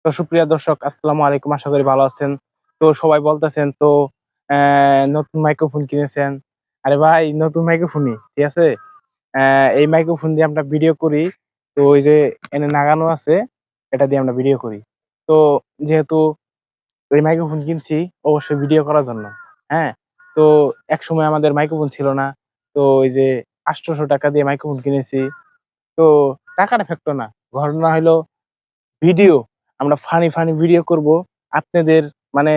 তো সুপ্রিয় দর্শক, আসসালামু আলাইকুম। আশা করি ভালো আছেন। তো সবাই বলতেছেন তো নতুন মাইক্রোফোন কিনেছেন। আরে ভাই, নতুন মাইক্রোফোনই ঠিক আছে। এই মাইক্রোফোন দিয়ে আমরা ভিডিও করি। তো ওই যে এনে লাগানো আছে, এটা দিয়ে আমরা ভিডিও করি। তো যেহেতু এই মাইক্রোফোন কিনছি অবশ্যই ভিডিও করার জন্য। হ্যাঁ, তো এক সময় আমাদের মাইক্রোফোন ছিল না। তো ওই যে 800 টাকা দিয়ে মাইক্রোফোন কিনেছি। তো টাকাটা ফেকতো না, ঘটনা হলো ভিডিও, আমরা ফানি ফানি ভিডিও করব আপনাদের মানে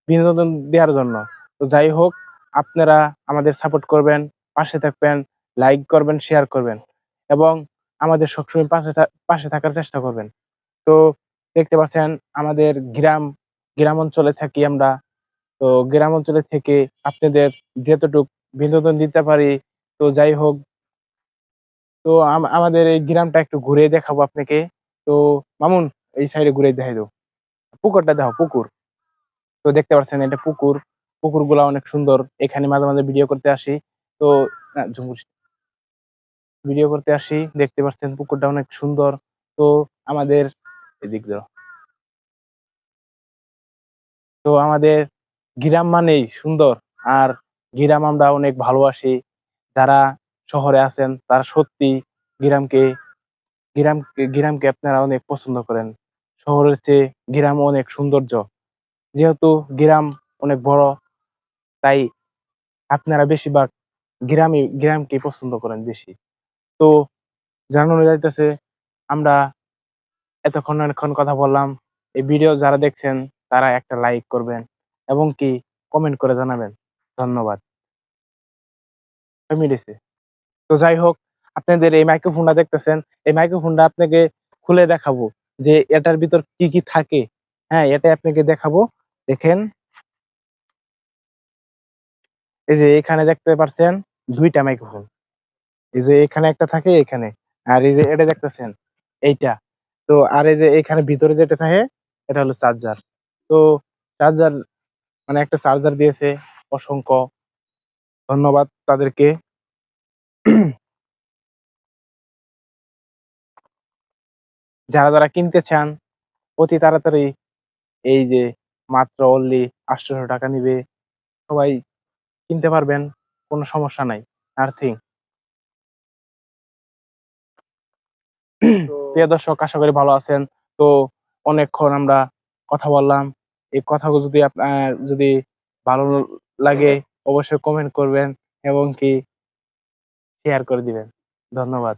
বিনোদন দেওয়ার জন্য। তো যাই হোক, আপনারা আমাদের সাপোর্ট করবেন, পাশে থাকবেন, লাইক করবেন, শেয়ার করবেন এবং আমাদের সবসময় পাশে থাকার চেষ্টা করবেন। তো দেখতে পাচ্ছেন আমাদের গ্রাম অঞ্চলে থাকি আমরা। তো গ্রাম অঞ্চলে থেকে আপনাদের যতটুক বিনোদন দিতে পারি। তো যাই হোক, তো আমাদের এই গ্রামটা একটু ঘুরে দেখাবো আপনাকে। তো মামুন, এই সাইডে ঘুরে দেখাই দাও, পুকুরটা দেখো, পুকুর। তো দেখতে পাচ্ছেন এটা পুকুর। পুকুর গুলা অনেক সুন্দর, এখানে মাঝে মাঝে ভিডিও করতে আসি। তো ভিডিও করতে আসি, দেখতে পাচ্ছেন পুকুরটা অনেক সুন্দর। তো আমাদের এদিক দাও। তো আমাদের গ্রাম মানেই সুন্দর, আর গ্রাম আমরা অনেক ভালোবাসি। যারা শহরে আছেন তারা সত্যি গ্রামকে গ্রামকে আপনারা অনেক পছন্দ করেন। শহরের চেয়ে গ্রাম অনেক সৌন্দর্য। যেহেতু গ্রাম অনেক বড়, তাই আপনারা বেশিরভাগ গ্রামকে পছন্দ করেন বেশি। তো জানানো যাইতেছে, আমরা অনেকক্ষণ কথা বললাম। এই ভিডিও যারা দেখছেন তারা একটা লাইক করবেন এবং কি কমেন্ট করে জানাবেন। ধন্যবাদ। মিলেছে। তো যাই হোক, আপনাদের এই মাইক্রোফোনটা দেখতেছেন, এই মাইক্রোফোনটা আপনাকে খুলে দেখাবো যে এটার ভিতর কি কি থাকে। হ্যাঁ, এটা আপনাকে দেখাবো। দেখেন, এই যে এখানে দেখতে পাচ্ছেন দুইটা মাইক্রোফোন। এই যে এখানে একটা থাকে এখানে, আর এই যে এটা দেখতেছেন এইটা। তো আর এই যে এখানে ভিতরে যেটা থাকে এটা হলো চার্জার। তো চার্জার মানে একটা চার্জার দিয়েছে, অসংখ্য ধন্যবাদ তাদেরকে। যারা যারা কিনতে চান অতি তাড়াতাড়ি, এই যে মাত্র অনলি 800 টাকা নিবে, সবাই কিনতে পারবেন, কোনো সমস্যা নাই। আর্থিং। প্রিয় দর্শক, আশা করি ভালো আছেন। তো অনেকক্ষণ আমরা কথা বললাম। এই কথাগুলো যদি আপনার যদি ভালো লাগে অবশ্যই কমেন্ট করবেন এবং কি শেয়ার করে দিবেন। ধন্যবাদ।